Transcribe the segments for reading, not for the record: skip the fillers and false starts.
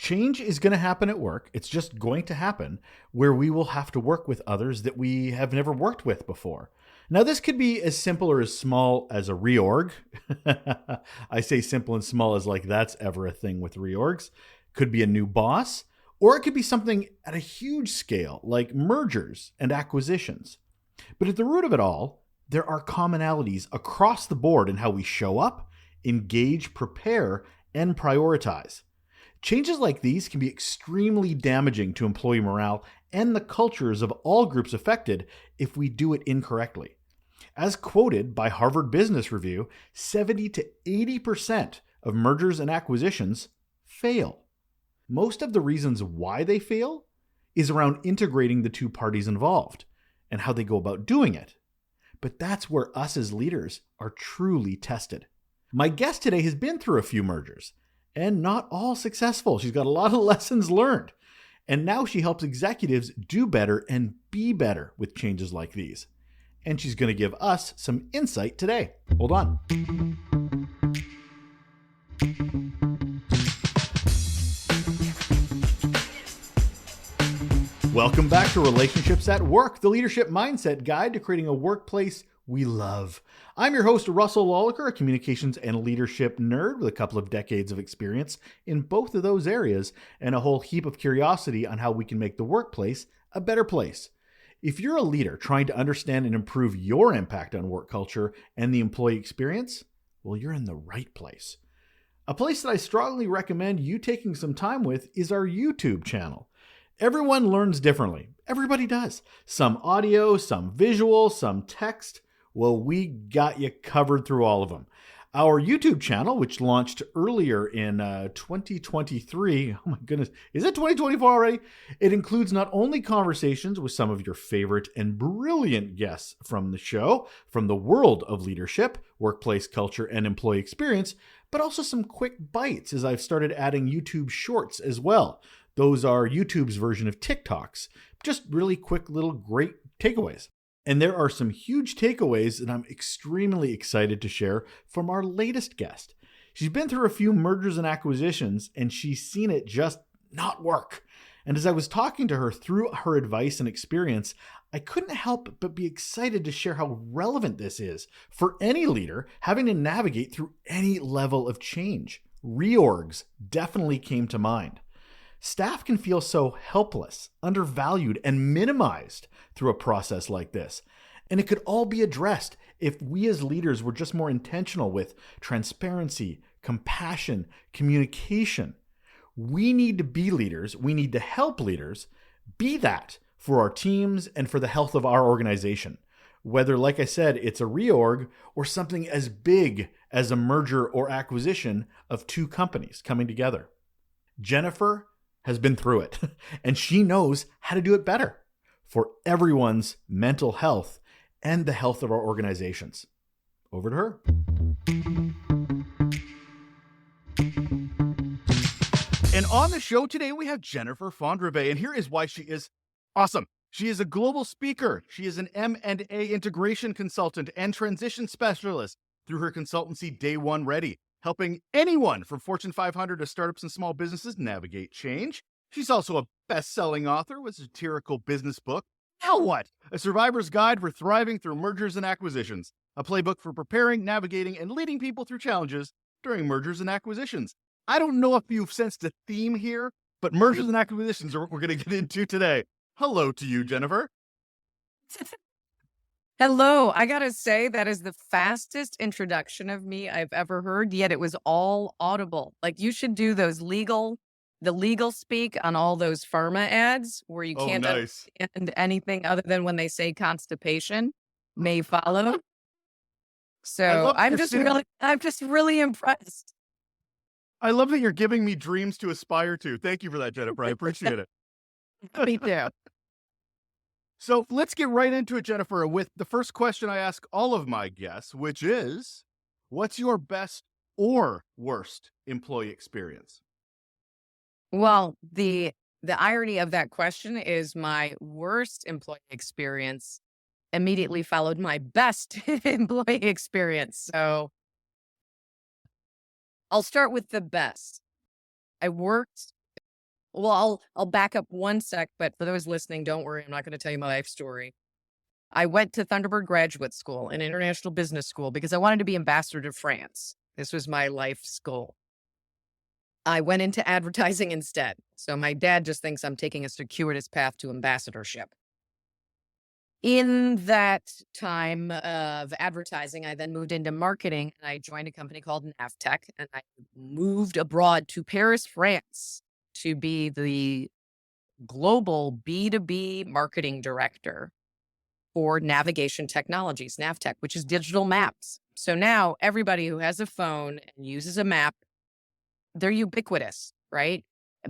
Change is going to happen at work. It's just going to happen where we will have to work with others that we have never worked with before. Now, this could be as simple or as small as a reorg. I say simple and small as like that's ever a thing with reorgs. Could be a new boss, or it could be something at a huge scale like mergers and acquisitions. But at the root of it all, there are commonalities across the board in how we show up, engage, prepare, and prioritize. Changes like these can be extremely damaging to employee morale and the cultures of all groups affected if we do it incorrectly. As quoted by Harvard Business Review, 70 to 80% of mergers and acquisitions fail. Most of the reasons why they fail is around integrating the two parties involved and how they go about doing it. But that's where us as leaders are truly tested. My guest today has been through a few mergers, and not all successful. She's got a lot of lessons learned. And now she helps executives do better and be better with changes like these. And she's going to give us some insight today. Hold on. Welcome back to Relationships at Work, the leadership mindset guide to creating a workplace we love. I'm your host, Russel, a communications and leadership nerd with a couple of decades of experience in both of those areas and a whole heap of curiosity on how we can make the workplace a better place. If you're a leader trying to understand and improve your impact on work culture and the employee experience, well, you're in the right place. A place that I strongly recommend you taking some time with is our YouTube channel. Everyone learns differently. Everybody does. Some audio, some visual, some text. Well, we got you covered through all of them. Our YouTube channel, which launched earlier in 2023, oh my goodness, is it 2024 already? It includes not only conversations with some of your favorite and brilliant guests from the show, from the world of leadership, workplace culture, and employee experience, but also some quick bites as I've started adding YouTube shorts as well. Those are YouTube's version of TikToks, just really quick little great takeaways. And there are some huge takeaways that I'm extremely excited to share from our latest guest. She's been through a few mergers and acquisitions, and she's seen it just not work. And as I was talking to her through her advice and experience, I couldn't help but be excited to share how relevant this is for any leader having to navigate through any level of change. Reorgs definitely came to mind. Staff can feel so helpless, undervalued, and minimized through a process like this. And it could all be addressed if we as leaders were just more intentional with transparency, compassion, communication. We need to be leaders. We need to help leaders be that for our teams and for the health of our organization. Whether, like I said, it's a reorg or something as big as a merger or acquisition of two companies coming together. Jennifer has been through it, and she knows how to do it better for everyone's mental health and the health of our organizations. Over to her. And on the show today, we have Jennifer Fondrevay, and here is why she is awesome. She is a global speaker. She is an M&A integration consultant and transition specialist through her consultancy Day One Ready, helping anyone from Fortune 500 to startups and small businesses navigate change. She's also a best-selling author with a satirical business book, Now What? A Survivor's Guide for Thriving Through Mergers and Acquisitions, a playbook for preparing, navigating, and leading people through challenges during mergers and acquisitions. I don't know if you've sensed a theme here, but mergers and acquisitions are what we're going to get into today. Hello to you, Jennifer. Hello. I got to say, that is the fastest introduction of me I've ever heard, yet it was all audible. Like, you should do the legal speak on all those pharma ads where you can't understand anything other than when they say constipation may follow. So I'm just really impressed. I love that you're giving me dreams to aspire to. Thank you for that, Jennifer. I appreciate it. Me too. So let's get right into it, Jennifer, with the first question I ask all of my guests, which is, what's your best or worst employee experience? Well, the irony of that question is my worst employee experience immediately followed my best employee experience. So I'll start with the best. I worked Well, I'll back up one sec, but for those listening, don't worry, I'm not going to tell you my life story. I went to Thunderbird Graduate School, an international business school, because I wanted to be ambassador to France. This was my life's goal. I went into advertising instead. So my dad just thinks I'm taking a circuitous path to ambassadorship. In that time of advertising, I then moved into marketing and I joined a company called Navtech, and I moved abroad to Paris, France to be the global B2B marketing director for navigation technologies, Navtech, which is digital maps. So now everybody who has a phone and uses a map, they're ubiquitous, right?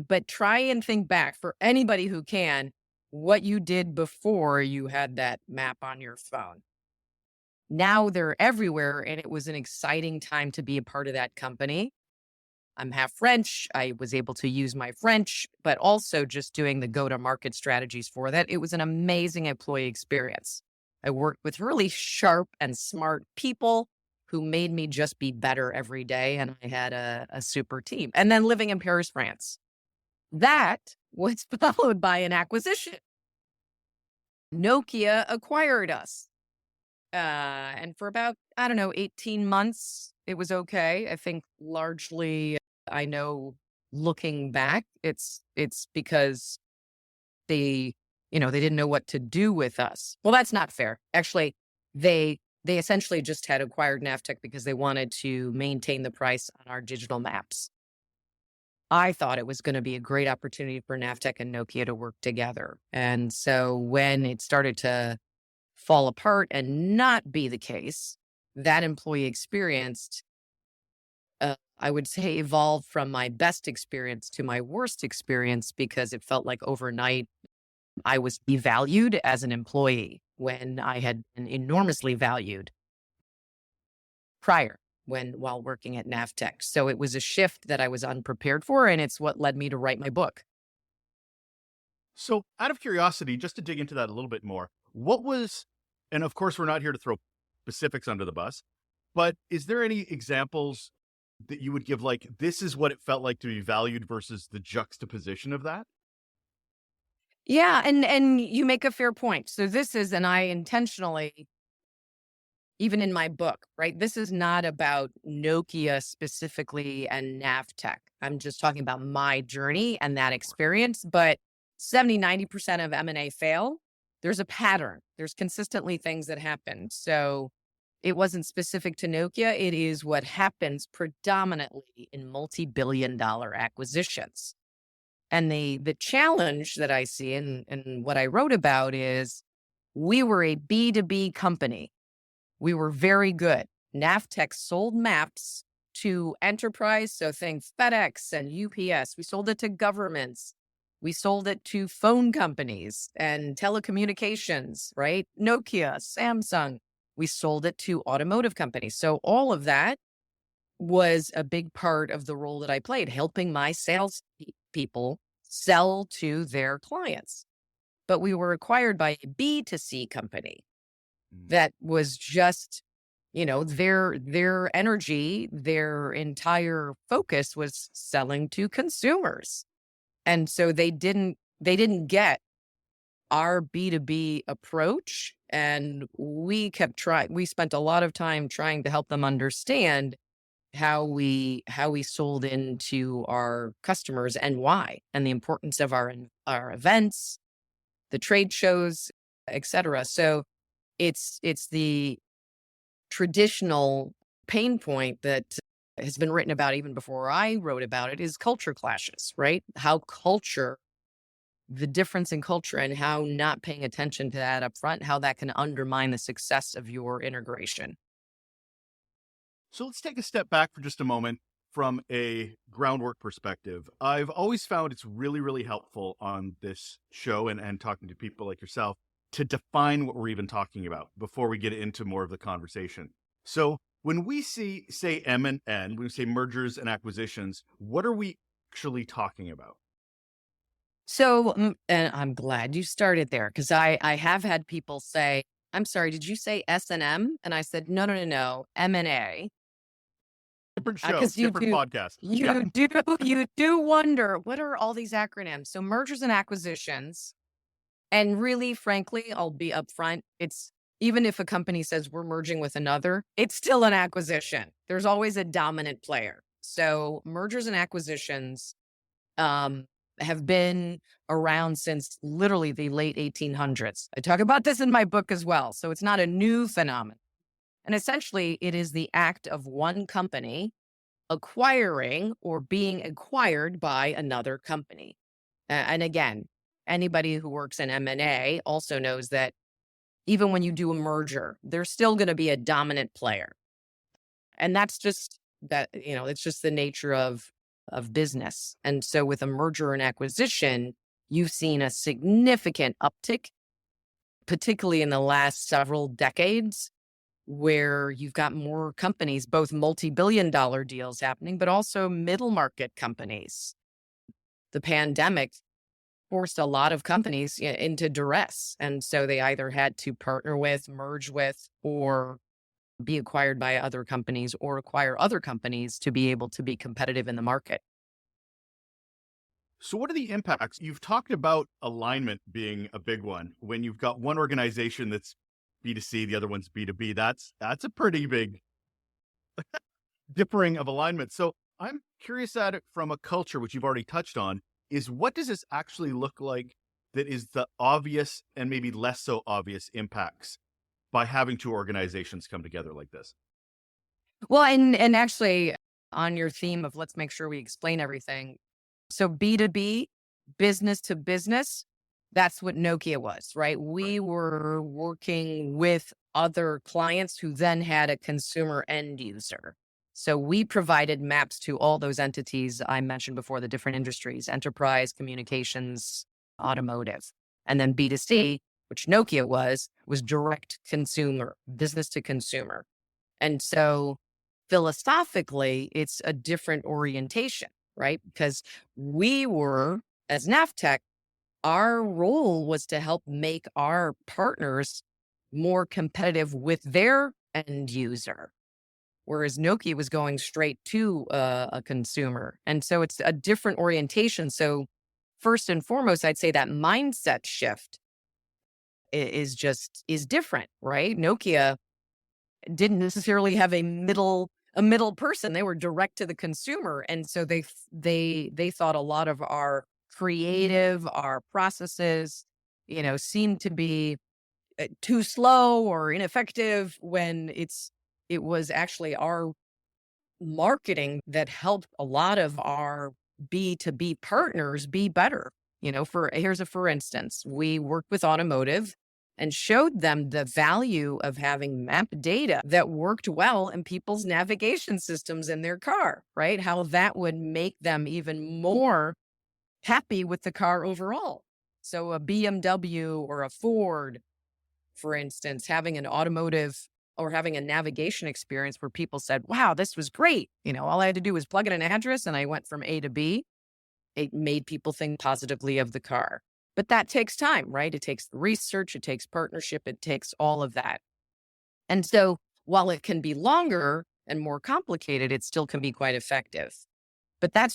But try and think back for anybody who can, what you did before you had that map on your phone. Now they're everywhere, and it was an exciting time to be a part of that company. I'm half French. I was able to use my French, but also just doing the go-to-market strategies for that. It was an amazing employee experience. I worked with really sharp and smart people who made me just be better every day, and I had a super team. And then living in Paris, France. That was followed by an acquisition. Nokia acquired us. And for about, I don't know, 18 months, it was okay. I think largely, I know looking back, it's because they, they didn't know what to do with us. Well, that's not fair. Actually, they essentially just had acquired Navtech because they wanted to maintain the price on our digital maps. I thought it was going to be a great opportunity for Navtech and Nokia to work together. And so when it started to fall apart and not be the case, that employee experience, I would say, evolved from my best experience to my worst experience because it felt like overnight I was devalued as an employee when I had been enormously valued prior while working at Navtech. So it was a shift that I was unprepared for, and it's what led me to write my book. So, out of curiosity, just to dig into that a little bit more, what was, and of course, we're not here to throw specifics under the bus, but is there any examples that you would give, like, this is what it felt like to be valued versus the juxtaposition of that? Yeah, and you make a fair point. So this is, and I intentionally, even in my book, right? This is not about Nokia specifically and Navtech. I'm just talking about my journey and that experience. But 70-90% of M&A fail. There's a pattern. There's consistently things that happen. So it wasn't specific to Nokia. It is what happens predominantly in multi-billion-dollar acquisitions. And the challenge that I see and what I wrote about is we were a B2B company. We were very good. Navtech sold maps to enterprise. So think FedEx and UPS. We sold it to governments. We sold it to phone companies and telecommunications, right? Nokia, Samsung. We sold it to automotive companies. So all of that was a big part of the role that I played, helping my sales people sell to their clients. But we were acquired by a B2C company that was just, their energy, their entire focus was selling to consumers. And so they didn't get our B2B approach. And we kept trying. We spent a lot of time trying to help them understand how we sold into our customers and why, and the importance of our events, the trade shows, et cetera. So it's the traditional pain point that has been written about even before I wrote about it is culture clashes, right? The difference in culture and how not paying attention to that up front, how that can undermine the success of your integration. So let's take a step back for just a moment from a groundwork perspective. I've always found it's really, really helpful on this show and talking to people like yourself to define what we're even talking about before we get into more of the conversation. So when we say M&N, when we say mergers and acquisitions, what are we actually talking about? So, and I'm glad you started there because I have had people say, I'm sorry, did you say S&M? And I said, no, M&A. Different show, Because different podcast. you do wonder, what are all these acronyms? So mergers and acquisitions, and really, frankly, I'll be upfront. It's even if a company says we're merging with another, it's still an acquisition. There's always a dominant player. So mergers and acquisitions um, have been around since literally the late 1800s. I talk about this in my book as well. So it's not a new phenomenon. And essentially, it is the act of one company acquiring or being acquired by another company. And again, anybody who works in M&A also knows that even when you do a merger, there's still going to be a dominant player. And that's just that, it's just the nature of business. And so with a merger and acquisition, you've seen a significant uptick, particularly in the last several decades, where you've got more companies, both multi-billion-dollar deals happening, but also middle market companies. The pandemic forced a lot of companies into duress. And so they either had to partner with, merge with, or be acquired by other companies or acquire other companies to be able to be competitive in the market. So what are the impacts? You've talked about alignment being a big one. When you've got one organization that's B2C, the other one's B2B, that's a pretty big differing of alignment. So I'm curious at it from a culture, which you've already touched on, is what does this actually look like that is the obvious and maybe less so obvious impacts by having two organizations come together like this? Well, and actually on your theme of let's make sure we explain everything. So B2B, business to business, that's what Nokia was, right? Right. We were working with other clients who then had a consumer end user. So we provided maps to all those entities I mentioned before, the different industries, enterprise, communications, automotive. And then B2C, which Nokia was direct consumer, business to consumer. And so philosophically, it's a different orientation, right? Because we were, as Navtech, our role was to help make our partners more competitive with their end user, whereas Nokia was going straight to a consumer. And so it's a different orientation. So first and foremost, I'd say that mindset shift is different, right? Nokia didn't necessarily have a middle person. They were direct to the consumer. And so they thought a lot of our creative, our processes, seemed to be too slow or ineffective when it was actually our marketing that helped a lot of our B2B partners be better. For instance, we worked with automotive and showed them the value of having map data that worked well in people's navigation systems in their car, right? How that would make them even more happy with the car overall. So a BMW or a Ford, for instance, having an automotive or having a navigation experience where people said, wow, this was great. All I had to do was plug in an address and I went from A to B. It made people think positively of the car. But that takes time, right? It takes research, it takes partnership, it takes all of that. And so while it can be longer and more complicated, it still can be quite effective. But that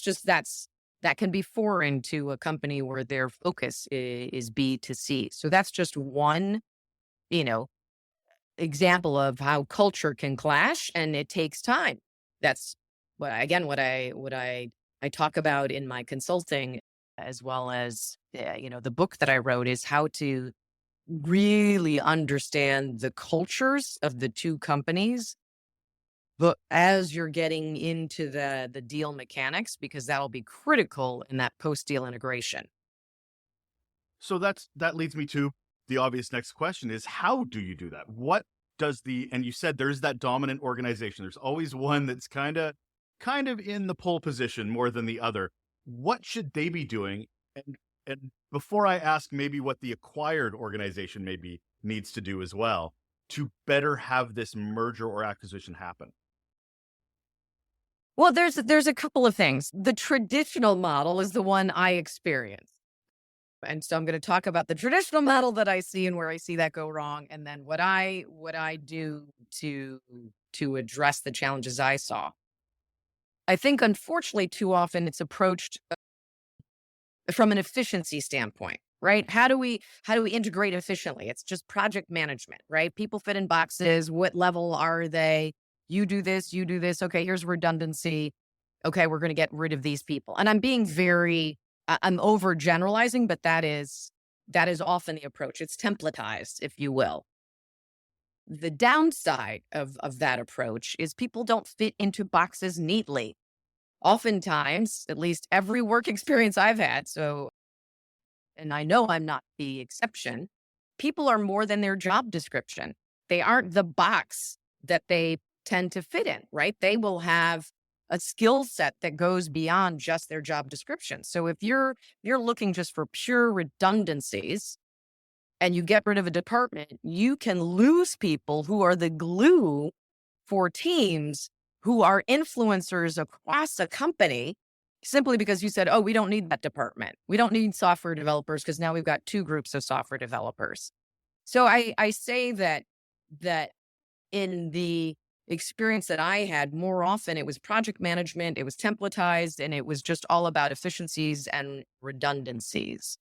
can be foreign to a company where their focus is B2C. So that's just one, you know, example of how culture can clash and it takes time. That's what I talk about in my consulting, as well as the book that I wrote, is how to really understand the cultures of the two companies, but as you're getting into the deal mechanics, because that'll be critical in that post deal integration. So that leads me to the obvious next question is how do you do that? What does and you said there's that dominant organization. There's always one that's kind of in the pole position more than the other. What should they be doing? And before I ask maybe what the acquired organization maybe needs to do as well to better have this merger or acquisition happen. Well, there's a couple of things. The traditional model is the one I experience. And so I'm going to talk about the traditional model that I see and where I see that go wrong, and then what I do to address the challenges I saw. I think unfortunately too often it's approached from an efficiency standpoint, right? How do we integrate efficiently? It's just project management, right? People fit in boxes. What level are they? You do this, you do this. Okay, here's redundancy. Okay, we're going to get rid of these people. And I'm being I'm overgeneralizing, but that is often the approach. It's templatized, if you will. The downside of that approach is people don't fit into boxes neatly. Oftentimes, at least every work experience I've had, and I know I'm not the exception, people are more than their job description. They aren't the box that they tend to fit in, right? They will have a skill set that goes beyond just their job description. So if you're looking just for pure redundancies and you get rid of a department, you can lose people who are the glue for teams who are influencers across a company simply because you said, oh, we don't need that department. We don't need software developers because now we've got two groups of software developers. So I say that in the experience that I had, more often it was project management, it was templatized, and it was just all about efficiencies and redundancies.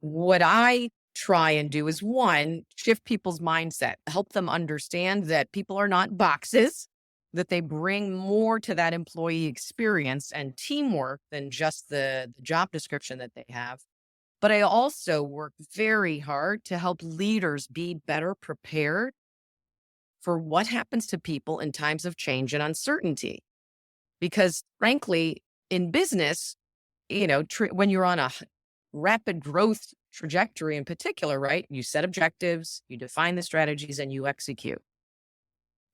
What I try and do is, one, shift people's mindset, help them understand that people are not boxes, that they bring more to that employee experience and teamwork than just the job description that they have. But I also work very hard to help leaders be better prepared for what happens to people in times of change and uncertainty. Because frankly, in business, when you're on a rapid growth trajectory in particular, right? You set objectives, you define the strategies, and you execute.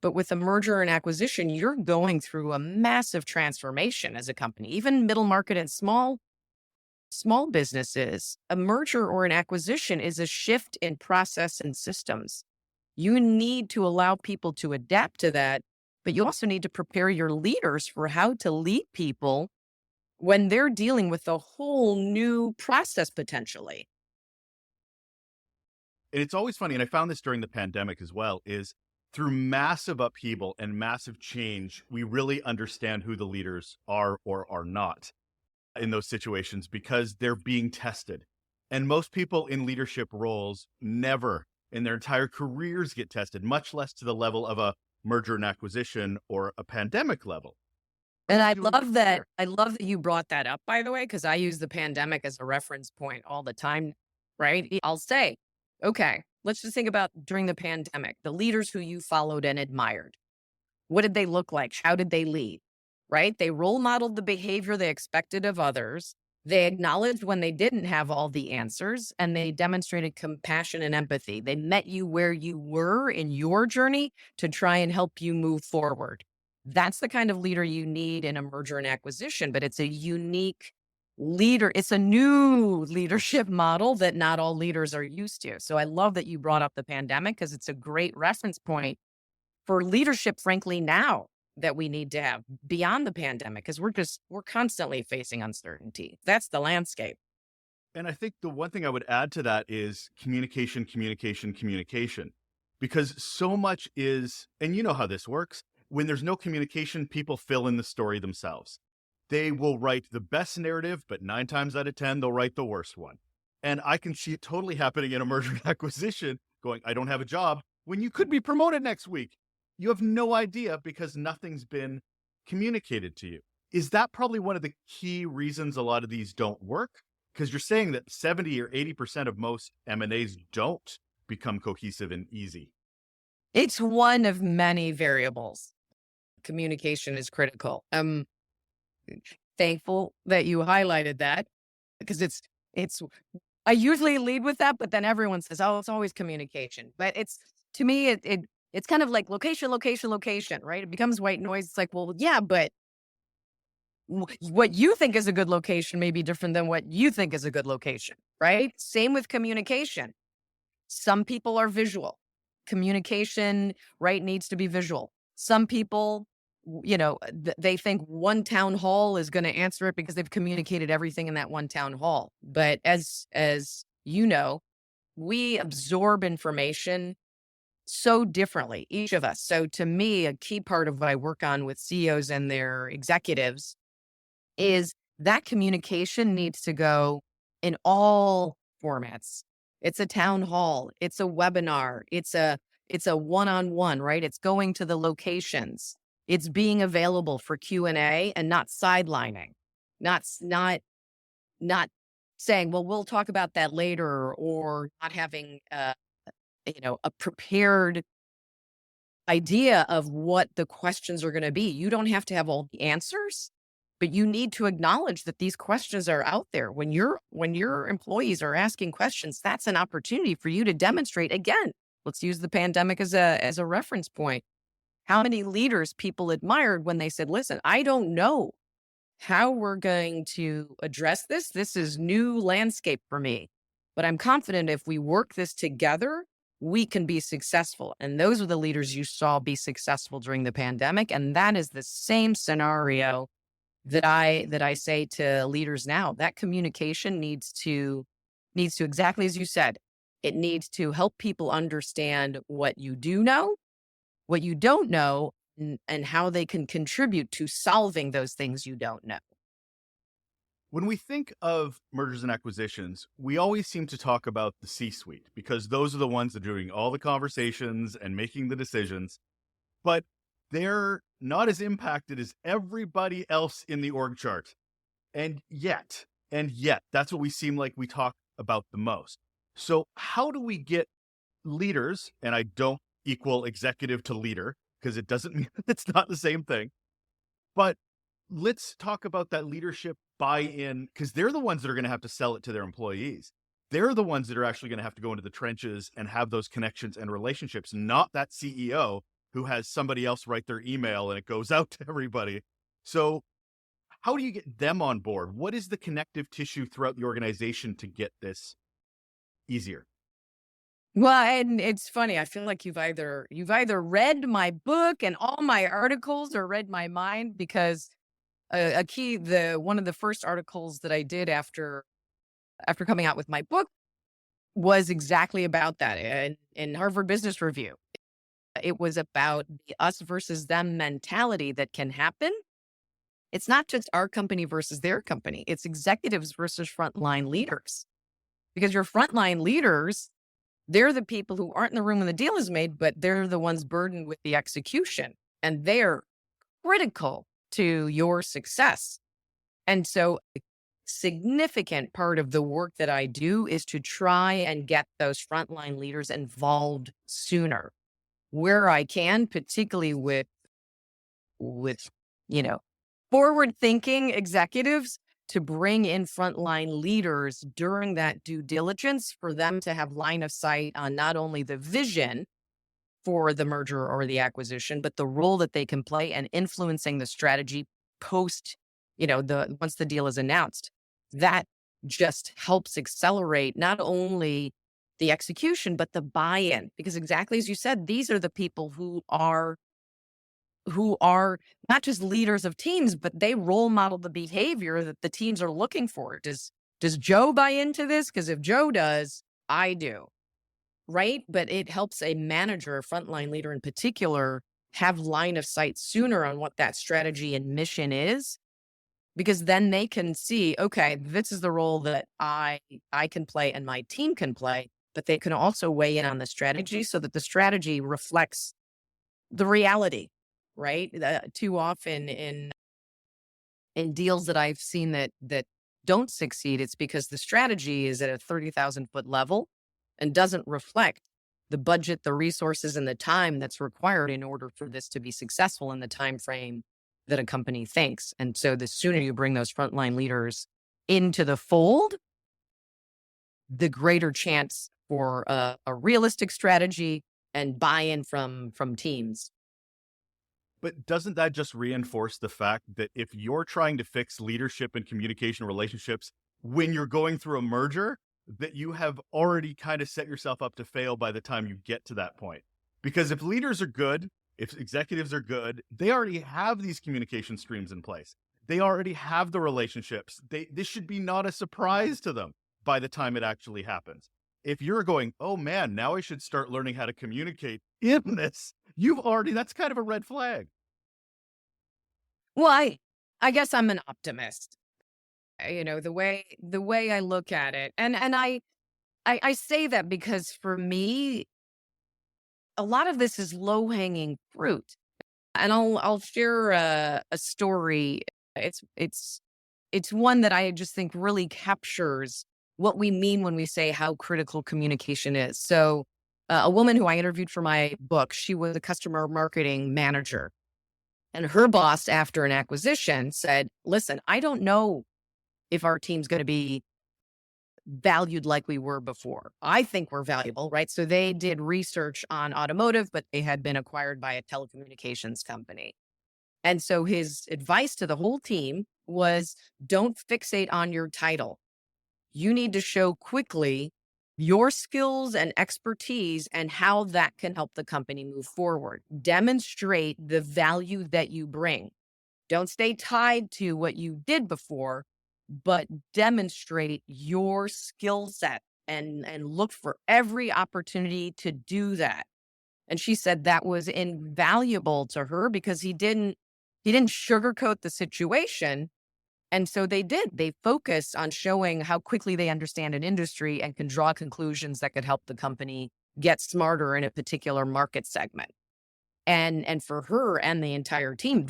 But with a merger and acquisition, you're going through a massive transformation as a company, even middle market and small businesses. A merger or an acquisition is a shift in process and systems. You need to allow people to adapt to that, but you also need to prepare your leaders for how to lead people when they're dealing with a whole new process potentially. And it's always funny, and I found this during the pandemic as well, is through massive upheaval and massive change, we really understand who the leaders are or are not in those situations because they're being tested. And most people in leadership roles never in their entire careers get tested, much less to the level of a merger and acquisition or a pandemic level. And I love that. I love that you brought that up, by the way, because I use the pandemic as a reference point all the time, right? I'll say, okay, let's just think about during the pandemic, the leaders who you followed and admired. What did they look like? How did they lead? Right? They role modeled the behavior they expected of others. They acknowledged when they didn't have all the answers, and they demonstrated compassion and empathy. They met you where you were in your journey to try and help you move forward. That's the kind of leader you need in a merger and acquisition, but it's a unique leader. It's a new leadership model that not all leaders are used to. So I love that you brought up the pandemic because it's a great reference point for leadership, frankly, now that we need to have beyond the pandemic, because we're constantly facing uncertainty. That's the landscape. And I think the one thing I would add to that is communication, communication, communication, because so much is, and you know how this works, when there's no communication, people fill in the story themselves. They will write the best narrative, but 9 times out of 10, they'll write the worst one. And I can see it totally happening in a merger and acquisition going, I don't have a job when you could be promoted next week. You have no idea because nothing's been communicated to you. Is that probably one of the key reasons a lot of these don't work? Because you're saying that 70 or 80% of most M&As don't become cohesive and easy. It's one of many variables. Communication is critical. I'm thankful that you highlighted that because I usually lead with that, but then everyone says, oh, it's always communication. But to me, it's kind of like location, location, location, right? It becomes white noise. It's like, well, yeah, but what you think is a good location may be different than what you think is a good location, right? Same with communication. Some people are visual. Communication, right, needs to be visual. Some people, they think one town hall is going to answer it because they've communicated everything in that one town hall. But as you know, we absorb information so differently, each of us. So to me, a key part of what I work on with CEOs and their executives is that communication needs to go in all formats. It's a town hall, it's a webinar, it's a one-on-one, right? It's going to the locations. It's being available for Q&A and not sidelining. Not saying, well, we'll talk about that later, or not having a prepared idea of what the questions are going to be. You don't have to have all the answers, but you need to acknowledge that these questions are out there. When your employees are asking questions, that's an opportunity for you to demonstrate. Again, let's use the pandemic as a reference point. How many leaders people admired when they said, listen, I don't know how we're going to address this. This is new landscape for me, but I'm confident if we work this together, we can be successful. And those are the leaders you saw be successful during the pandemic. And that is the same scenario that I say to leaders now. That communication needs to exactly as you said, it needs to help people understand what you do know, what you don't know, and how they can contribute to solving those things you don't know. When we think of mergers and acquisitions, we always seem to talk about the C-suite because those are the ones that are doing all the conversations and making the decisions, but they're not as impacted as everybody else in the org chart. And yet, that's what we seem like we talk about the most. So how do we get leaders, and I don't equal executive to leader because it doesn't mean it's not the same thing, but let's talk about that leadership buy-in because they're the ones that are going to have to sell it to their employees. They're the ones that are actually going to have to go into the trenches and have those connections and relationships, not that CEO who has somebody else write their email and it goes out to everybody. So how do you get them on board? What is the connective tissue throughout the organization to get this easier? Well, and it's funny. I feel like you've either read my book and all my articles or read my mind because a key the one of the first articles that I did after coming out with my book was exactly about that in Harvard Business Review. It was about the us versus them mentality that can happen. It's not just our company versus their company. It's executives versus frontline leaders. Because your frontline leaders, they're the people who aren't in the room when the deal is made, but they're the ones burdened with the execution. And they're critical to your success. And so a significant part of the work that I do is to try and get those frontline leaders involved sooner where I can, particularly with, you know, forward thinking executives to bring in frontline leaders during that due diligence for them to have line of sight on not only the vision for the merger or the acquisition, but the role that they can play and influencing the strategy post, once the deal is announced. That just helps accelerate not only the execution, but the buy-in. Because exactly as you said, these are the people who are not just leaders of teams, but they role model the behavior that the teams are looking for. Does Joe buy into this? Because if Joe does, I do. Right? But it helps a manager, a frontline leader in particular, have line of sight sooner on what that strategy and mission is, because then they can see, okay, this is the role that I can play and my team can play, but they can also weigh in on the strategy so that the strategy reflects the reality, right? Too often in deals that I've seen that don't succeed, it's because the strategy is at a 30,000-foot level and doesn't reflect the budget, the resources, and the time that's required in order for this to be successful in the time frame that a company thinks. And so the sooner you bring those frontline leaders into the fold, the greater chance for a realistic strategy and buy-in from teams. But doesn't that just reinforce the fact that if you're trying to fix leadership and communication relationships when you're going through a merger, that you have already kind of set yourself up to fail by the time you get to that point? Because if leaders are good, if executives are good, they already have these communication streams in place. They already have the relationships. This should be not a surprise to them by the time it actually happens. If you're going, oh man, now I should start learning how to communicate goodness. That's kind of a red flag. Well, I guess I'm an optimist. The way I look at it, and I say that because for me, a lot of this is low hanging fruit. And I'll share a story. It's one that I just think really captures what we mean when we say how critical communication is. So, a woman who I interviewed for my book, she was a customer marketing manager, and her boss, after an acquisition, said, "Listen, I don't know if our team's going to be valued like we were before. I think we're valuable, right?" So they did research on automotive, but they had been acquired by a telecommunications company. And so his advice to the whole team was, don't fixate on your title. You need to show quickly your skills and expertise and how that can help the company move forward. Demonstrate the value that you bring. Don't stay tied to what you did before, but demonstrate your skill set and look for every opportunity to do that. And she said that was invaluable to her because he didn't sugarcoat the situation. And so they did. They focused on showing how quickly they understand an industry and can draw conclusions that could help the company get smarter in a particular market segment. And for her and the entire team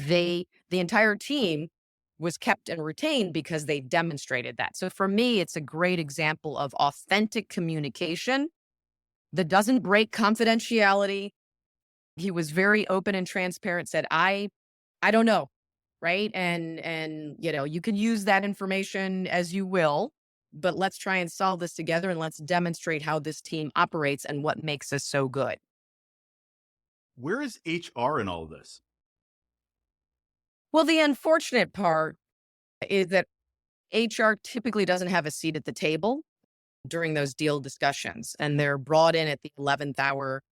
was kept and retained because they demonstrated that. So for me, it's a great example of authentic communication that doesn't break confidentiality. He was very open and transparent, said, I don't know, right? And you can use that information as you will, but let's try and solve this together and let's demonstrate how this team operates and what makes us so good. Where is HR in all this? Well, the unfortunate part is that HR typically doesn't have a seat at the table during those deal discussions, and they're brought in at the 11th hour,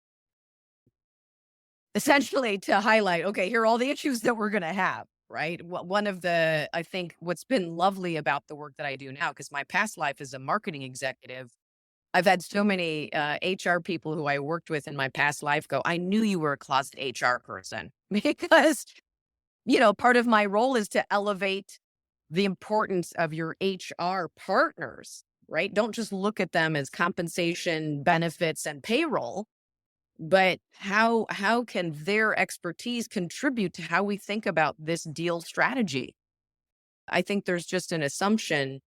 essentially to highlight, okay, here are all the issues that we're going to have, right? One of I think what's been lovely about the work that I do now, because my past life as a marketing executive, I've had so many HR people who I worked with in my past life go, I knew you were a closet HR person because, part of my role is to elevate the importance of your HR partners, right? Don't just look at them as compensation, benefits, and payroll, but how can their expertise contribute to how we think about this deal strategy? I think there's just an assumption,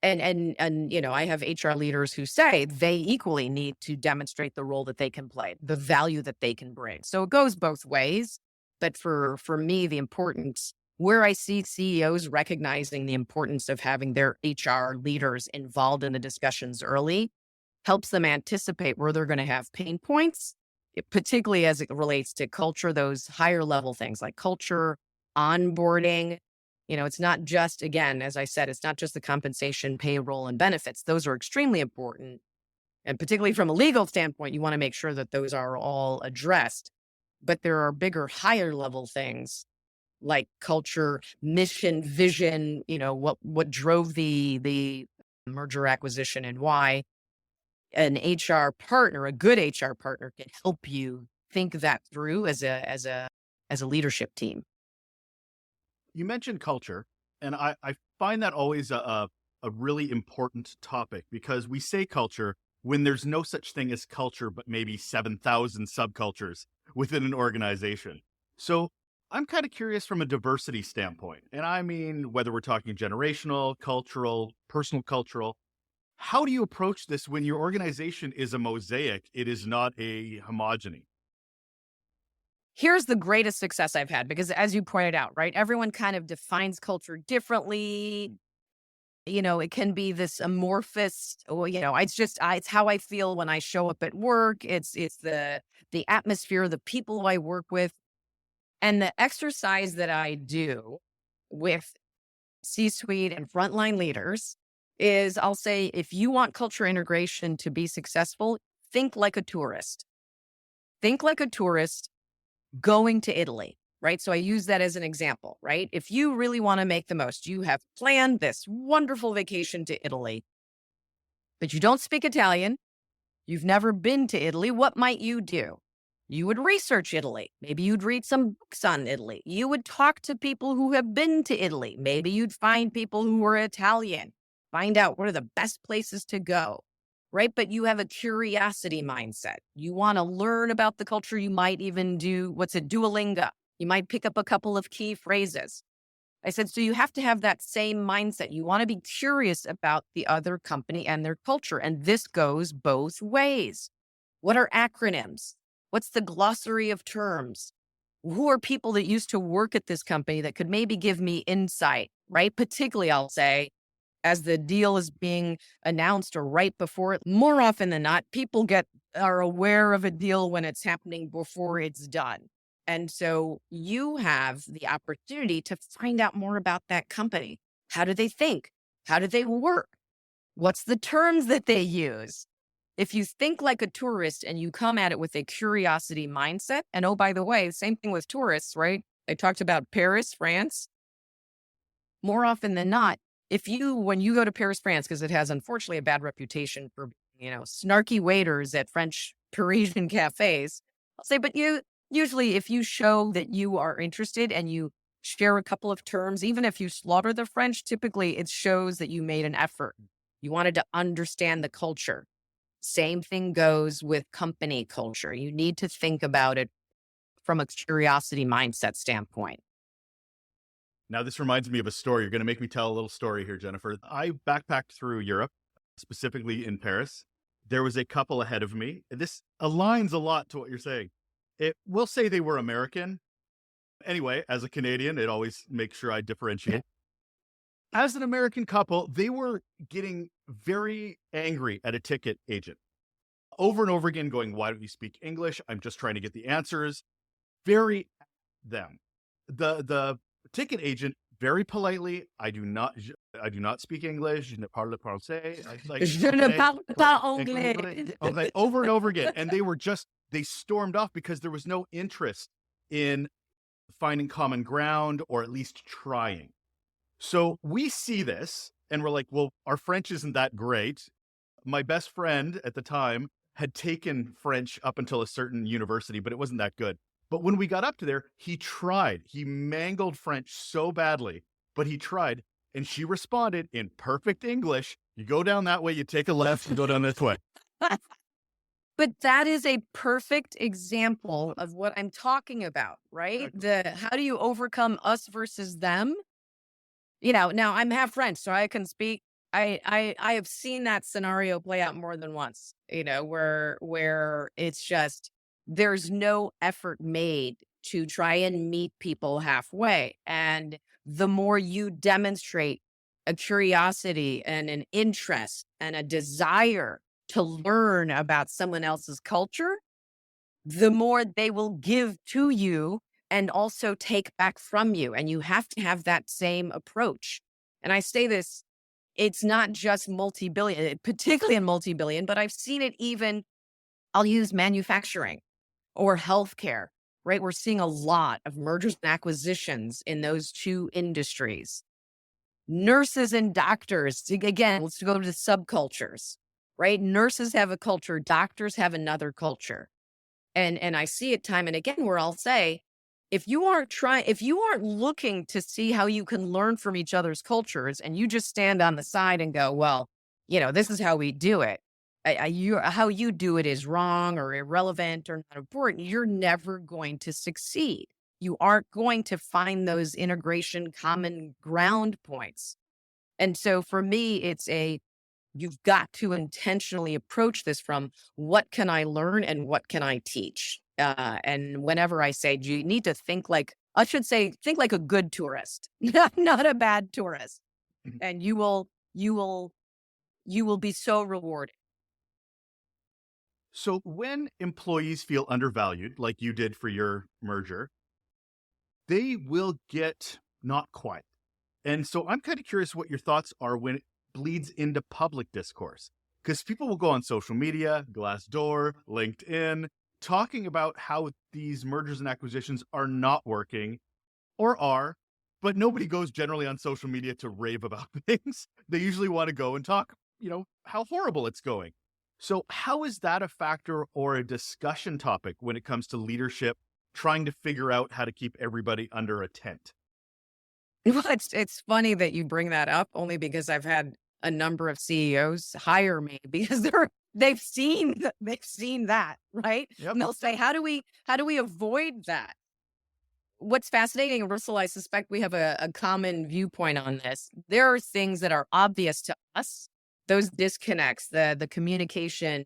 and I have HR leaders who say they equally need to demonstrate the role that they can play, the value that they can bring. So it goes both ways. But for me, the importance, where I see CEOs recognizing the importance of having their HR leaders involved in the discussions early, helps them anticipate where they're going to have pain points, particularly as it relates to culture, those higher level things like culture, onboarding. It's not just, again, as I said, it's not just the compensation, payroll, and benefits. Those are extremely important. And particularly from a legal standpoint, you want to make sure that those are all addressed. But there are bigger, higher level things like culture, mission, vision, what drove the merger acquisition and why. An HR partner, a good HR partner, can help you think that through as a leadership team. You mentioned culture, and I find that always a really important topic because we say culture when there's no such thing as culture, but maybe 7,000 subcultures within an organization. So I'm kind of curious from a diversity standpoint. And I mean, whether we're talking generational, cultural, personal cultural, how do you approach this when your organization is a mosaic? It is not a homogeny. Here's the greatest success I've had because, as you pointed out, right, everyone kind of defines culture differently. It can be this amorphous, it's how I feel when I show up at work. It's the atmosphere, the people I work with. And the exercise that I do with C-suite and frontline leaders is I'll say, if you want culture integration to be successful, think like a tourist. Think like a tourist going to Italy, right? So I use that as an example, right? If you really want to make the most, you have planned this wonderful vacation to Italy, but you don't speak Italian. You've never been to Italy. What might you do? You would research Italy. Maybe you'd read some books on Italy. You would talk to people who have been to Italy. Maybe you'd find people who are Italian, find out what are the best places to go, right? But you have a curiosity mindset. You want to learn about the culture. You might even do Duolingo. You might pick up a couple of key phrases. I said, so you have to have that same mindset. You want to be curious about the other company and their culture. And this goes both ways. What are acronyms? What's the glossary of terms? Who are people that used to work at this company that could maybe give me insight, right? Particularly, I'll say, as the deal is being announced or right before it, more often than not, people are aware of a deal when it's happening before it's done. And so you have the opportunity to find out more about that company. How do they think? How do they work? What's the terms that they use? If you think like a tourist and you come at it with a curiosity mindset, and oh, by the way, same thing with tourists, right? I talked about Paris, France. More often than not, when you go to Paris, France, because it has unfortunately a bad reputation for, snarky waiters at French Parisian cafes, I'll say, but usually if you show that you are interested and you share a couple of terms, even if you slaughter the French, typically it shows that you made an effort. You wanted to understand the culture. Same thing goes with company culture. You need to think about it from a curiosity mindset standpoint. Now, this reminds me of a story. You're going to make me tell a little story here, Jennifer. I backpacked through Europe, specifically in Paris. There was a couple ahead of me. This aligns a lot to what you're saying. We'll say they were American. Anyway, as a Canadian, it always makes sure I differentiate. As an American couple, they were getting very angry at a ticket agent over and over again, going, "Why don't you speak English? I'm just trying to get the answers." Very them. The ticket agent very politely, I do not speak English. Je ne parle français. Je ne parle pas anglais. Okay, over and over again. And they stormed off because there was no interest in finding common ground or at least trying. So we see this and we're like, well, our French isn't that great. My best friend at the time had taken French up until a certain university, but it wasn't that good. But when we got up to there, he tried. He mangled French so badly, but he tried. And she responded in perfect English. You go down that way, you take a left, you go down this way. But that is a perfect example of what I'm talking about, right? How do you overcome us versus them? Now I'm half French, so I can speak. I have seen that scenario play out more than once, where it's just, there's no effort made to try and meet people halfway. And the more you demonstrate a curiosity and an interest and a desire to learn about someone else's culture, the more they will give to you and also take back from you. And you have to have that same approach. And I say this, it's not just multi-billion, particularly in multi-billion, but I've seen it even, I'll use manufacturing or healthcare, right? We're seeing a lot of mergers and acquisitions in those two industries. Nurses and doctors, again, let's go to subcultures, right? Nurses have a culture, doctors have another culture. And I see it time and again where I'll say, if you aren't looking to see how you can learn from each other's cultures and you just stand on the side and go, well, this is how we do it. How you do it is wrong or irrelevant or not important. You're never going to succeed. You aren't going to find those integration common ground points. And so for me, you've got to intentionally approach this from what can I learn and what can I teach? And whenever I say, you need to think like a good tourist, not a bad tourist. And you will be so rewarded. So when employees feel undervalued, like you did for your merger, they will get not quiet. And so I'm kind of curious what your thoughts are when it bleeds into public discourse, because people will go on social media, Glassdoor, LinkedIn, talking about how these mergers and acquisitions are not working or are, but nobody goes generally on social media to rave about things. They usually want to go and talk, how horrible it's going. So, how is that a factor or a discussion topic when it comes to leadership, trying to figure out how to keep everybody under a tent? Well, it's funny that you bring that up only because I've had a number of CEOs hire me because they've seen that, right? Yep. And they'll say, how do we avoid that? What's fascinating, Russell, I suspect we have a common viewpoint on this. There are things that are obvious to us, those disconnects, the communication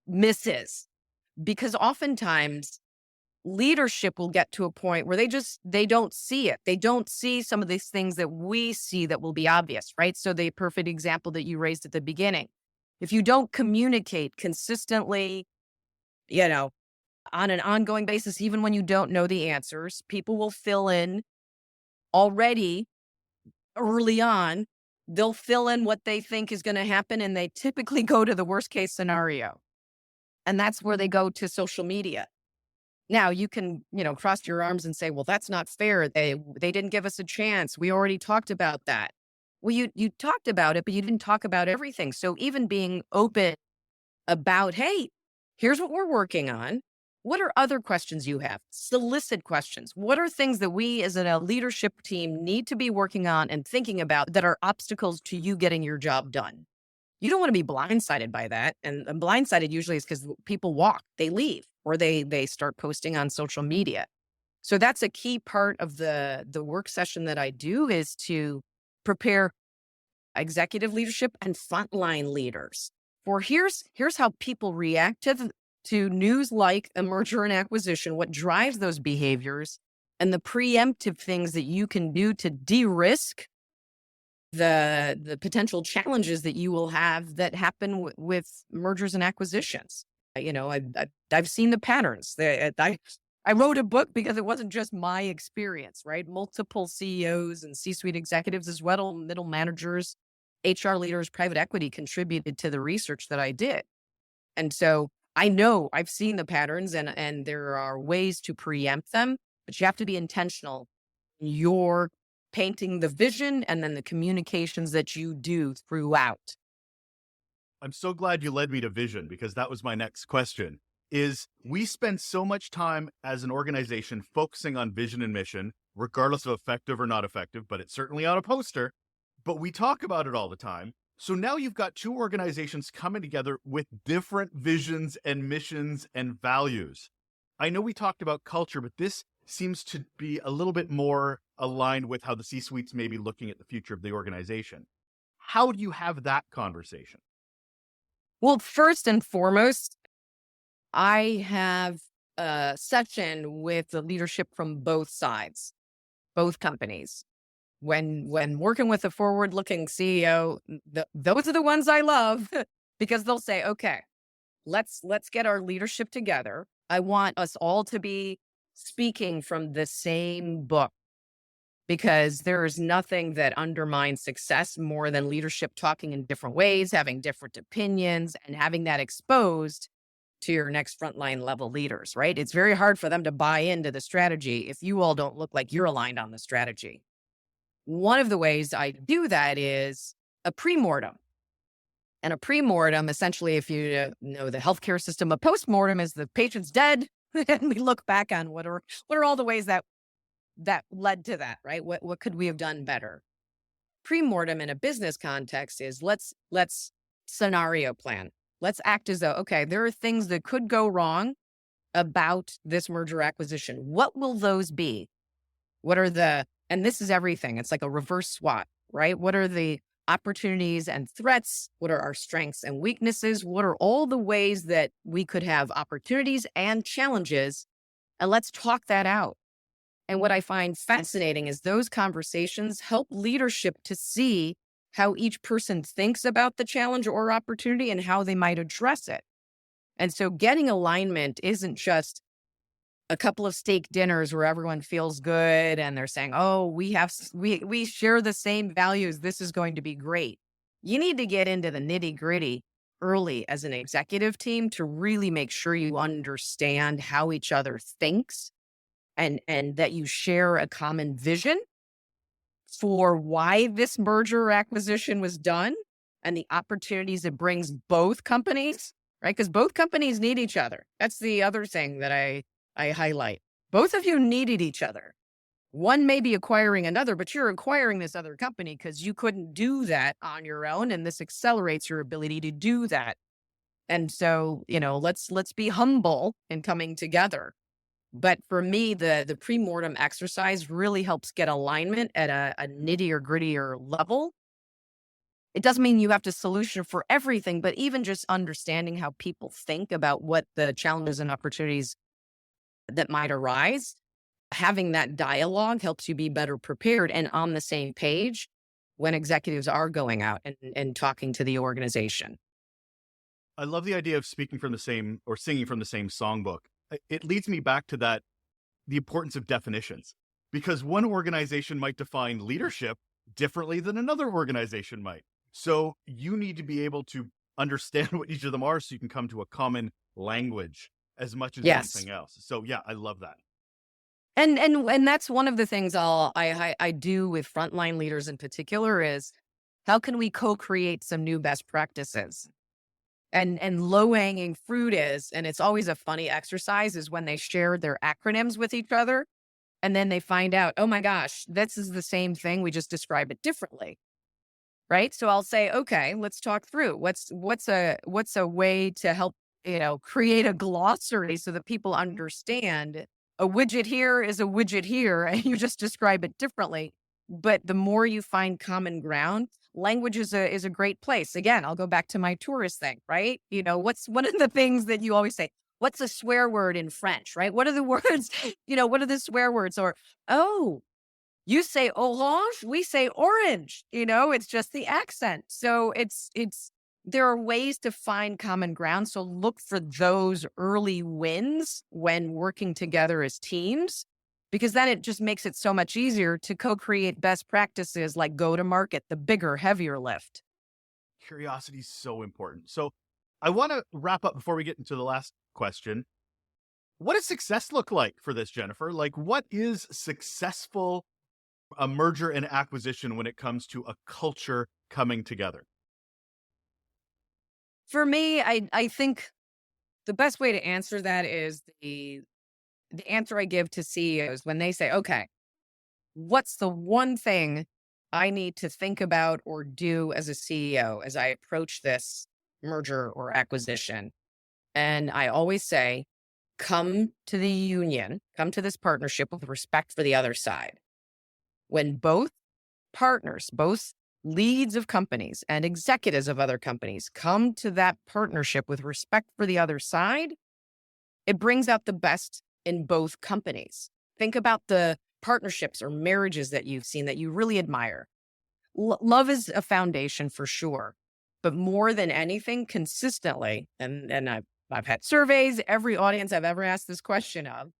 misses, because oftentimes leadership will get to a point where they don't see it. They don't see some of these things that we see that will be obvious, right? So the perfect example that you raised at the beginning. If you don't communicate consistently, you know, on an ongoing basis, even when you don't know the answers, people will fill in already early on. They'll fill in what they think is going to happen, and they typically go to the worst case scenario. And that's where they go to social media. Now you can, cross your arms and say, well, that's not fair. They didn't give us a chance. We already talked about that. Well, you talked about it, but you didn't talk about everything. So even being open about, hey, here's what we're working on. What are other questions you have? Solicit questions. What are things that we as a leadership team need to be working on and thinking about that are obstacles to you getting your job done? You don't want to be blindsided by that. And blindsided usually is because people walk, they leave, or they start posting on social media. So that's a key part of the work session that I do, is to prepare executive leadership and frontline leaders for here's how people react to news like a merger and acquisition, what drives those behaviors, and the preemptive things that you can do to de-risk the potential challenges that you will have that happen with mergers and acquisitions. I've seen the patterns. I wrote a book because it wasn't just my experience, right? Multiple CEOs and C-suite executives, as well, middle managers, HR leaders, private equity, contributed to the research that I did. And so I know I've seen the patterns, and there are ways to preempt them, but you have to be intentional. You're painting the vision and then the communications that you do throughout. I'm so glad you led me to vision, because that was my next question. Is we spend so much time as an organization focusing on vision and mission, regardless of effective or not effective, but it's certainly on a poster, but we talk about it all the time. So now you've got two organizations coming together with different visions and missions and values. I know we talked about culture, but this seems to be a little bit more aligned with how the C-suite's may be looking at the future of the organization. How do you have that conversation? Well, first and foremost, I have a session with the leadership from both sides, both companies. When working with a forward-looking CEO, those are the ones I love because they'll say, okay, let's get our leadership together. I want us all to be speaking from the same book, because there is nothing that undermines success more than leadership talking in different ways, having different opinions, and having that exposed to your next frontline level leaders, right? It's very hard for them to buy into the strategy if you all don't look like you're aligned on the strategy. One of the ways I do that is a pre-mortem. And a pre-mortem, essentially, if you know the healthcare system, a post-mortem is the patient's dead, and we look back on what are all the ways that led to that, right? What could we have done better? Pre-mortem in a business context is let's scenario plan. Let's act as though, okay, there are things that could go wrong about this merger acquisition. What will those be? And this is everything. It's like a reverse SWOT, right? What are the opportunities and threats? What are our strengths and weaknesses? What are all the ways that we could have opportunities and challenges? And let's talk that out. And what I find fascinating is those conversations help leadership to see how each person thinks about the challenge or opportunity and how they might address it. And so getting alignment isn't just a couple of steak dinners where everyone feels good and they're saying, oh, we share the same values. This is going to be great. You need to get into the nitty gritty early as an executive team to really make sure you understand how each other thinks, and that you share a common vision for why this merger or acquisition was done, and the opportunities it brings both companies, right? Because both companies need each other. That's the other thing that I highlight. Both of you needed each other. One may be acquiring another, but you're acquiring this other company because you couldn't do that on your own. And this accelerates your ability to do that. And so, let's be humble in coming together. But for me, the pre-mortem exercise really helps get alignment at a nittier grittier level. It doesn't mean you have to solution for everything, but even just understanding how people think about what the challenges and opportunities that might arise, having that dialogue helps you be better prepared and on the same page when executives are going out and talking to the organization. I love the idea of speaking from the same or singing from the same songbook. It leads me back to the importance of definitions, because one organization might define leadership differently than another organization might. So you need to be able to understand what each of them are so you can come to a common language as much as Yes. anything else. So yeah, I love that. And that's one of the things I do with frontline leaders in particular is how can we co-create some new best practices? And low hanging fruit is, and it's always a funny exercise, is when they share their acronyms with each other and then they find out, oh my gosh, this is the same thing. We just describe it differently. Right. So I'll say, okay, let's talk through what's a way to help, create a glossary so that people understand a widget here is a widget here, and you just describe it differently. But the more you find common ground, language is a great place. Again, I'll go back to my tourist thing, right? What's one of the things that you always say? What's a swear word in French, right? What are the words? What are the swear words? Or, oh, you say orange, we say orange, it's just the accent. So there are ways to find common ground. So look for those early wins when working together as teams, because then it just makes it so much easier to co-create best practices like go to market, the bigger, heavier lift. Curiosity is so important. So I want to wrap up before we get into the last question. What does success look like for this, Jennifer? Like, what is successful a merger and acquisition when it comes to a culture coming together? For me, I think the best way to answer that is the answer I give to CEOs when they say, okay, what's the one thing I need to think about or do as a CEO as I approach this merger or acquisition? And I always say, come to the union, come to this partnership with respect for the other side. When both partners, both leads of companies and executives of other companies come to that partnership with respect for the other side, it brings out the best in both companies. Think about the partnerships or marriages that you've seen that you really admire. Love is a foundation for sure, but more than anything, consistently, and I've had surveys, every audience I've ever asked this question of,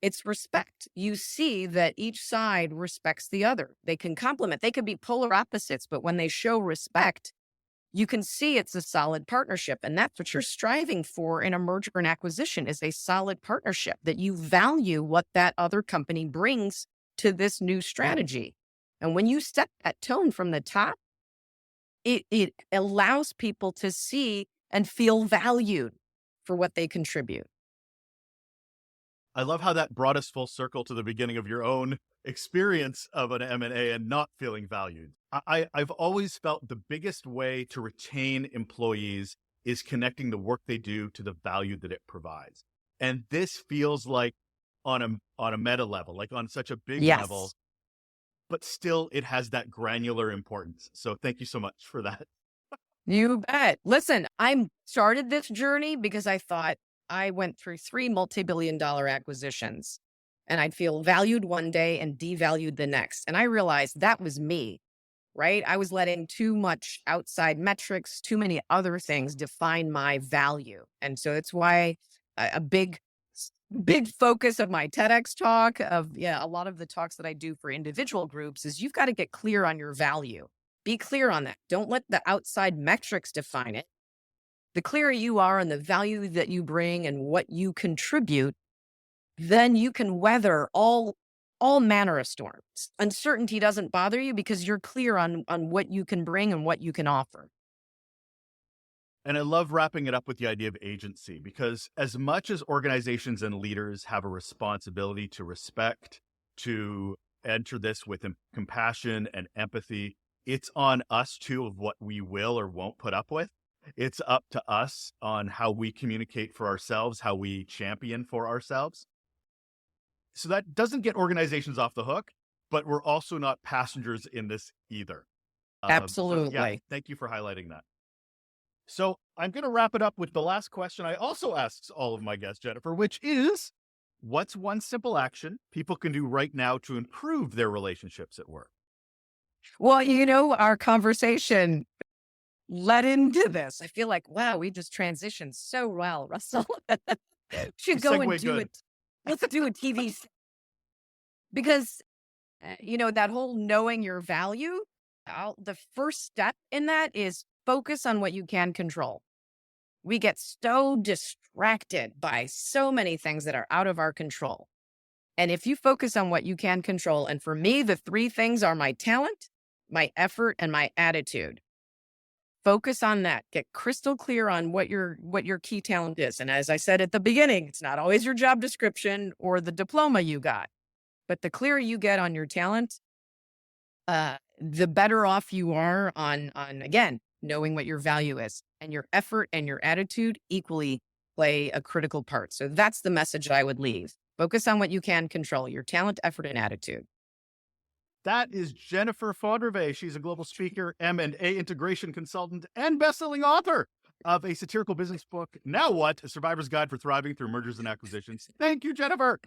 it's respect. You see that each side respects the other. They can complement. They could be polar opposites, but when they show respect, you can see it's a solid partnership. And that's what you're striving for in a merger and acquisition is a solid partnership, that you value what that other company brings to this new strategy. And when you set that tone from the top, it allows people to see and feel valued for what they contribute. I love how that brought us full circle to the beginning of your own experience of an M&A and not feeling valued. I've always felt the biggest way to retain employees is connecting the work they do to the value that it provides. And this feels like on a meta level, like on such a big level, Yes, but still it has that granular importance. So thank you so much for that. you bet. Listen, I started this journey because I thought I went through 3 multi-billion-dollar acquisitions and I'd feel valued one day and devalued the next. And I realized that was me, right? I was letting too much outside metrics, too many other things define my value. And so it's why a big focus of my TEDx talk of, a lot of the talks that I do for individual groups is you've got to get clear on your value. Be clear on that. Don't let the outside metrics define it. The clearer you are on the value that you bring and what you contribute, then you can weather all manner of storms. Uncertainty doesn't bother you because you're clear on what you can bring and what you can offer. And I love wrapping it up with the idea of agency, because as much as organizations and leaders have a responsibility to respect, to enter this with compassion and empathy, it's on us too of what we will or won't put up with. It's up to us on how we communicate for ourselves, how we champion for ourselves. So that doesn't get organizations off the hook, but we're also not passengers in this either. So yeah, Absolutely. thank you for highlighting that. So I'm going to wrap it up with the last question I also asked all of my guests, Jennifer, which is, what's one simple action people can do right now to improve their relationships at work? Well, our conversation led into this. I feel like, wow, we just transitioned so well, Russell. Should go and Segue do good. it. Let's do a TV because, that whole knowing your value, the first step in that is focus on what you can control. We get so distracted by so many things that are out of our control. And if you focus on what you can control, and for me, the three things are my talent, my effort, and my attitude. Focus on that. Get crystal clear on what your key talent is. And as I said at the beginning, it's not always your job description or the diploma you got. But the clearer you get on your talent, the better off you are on again, knowing what your value is. And your effort and your attitude equally play a critical part. So that's the message I would leave. Focus on what you can control, your talent, effort, and attitude. That is Jennifer Fondrevay. She's a global speaker, M&A integration consultant, and best-selling author of a satirical business book, Now What? A Survivor's Guide for Thriving Through Mergers and Acquisitions. Thank you, Jennifer.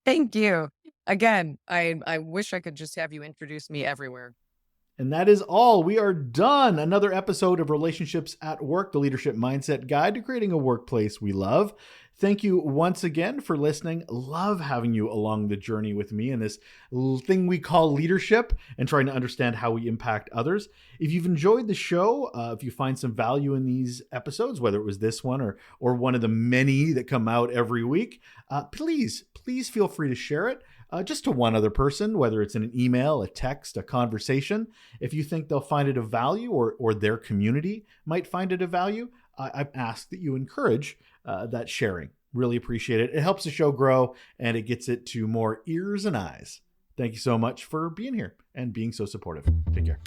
Thank you. Again, I wish I could just have you introduce me everywhere. And that is all. We are done. Another episode of Relationships at Work, the Leadership Mindset Guide to Creating a Workplace We Love. Thank you once again for listening. Love having you along the journey with me in this thing we call leadership and trying to understand how we impact others. If you've enjoyed the show, if you find some value in these episodes, whether it was this one or one of the many that come out every week, please feel free to share it. Just to one other person, whether it's in an email, a text, a conversation. If you think they'll find it of value or their community might find it of value, I ask that you encourage that sharing. Really appreciate it. It helps the show grow and it gets it to more ears and eyes. Thank you so much for being here and being so supportive. Take care.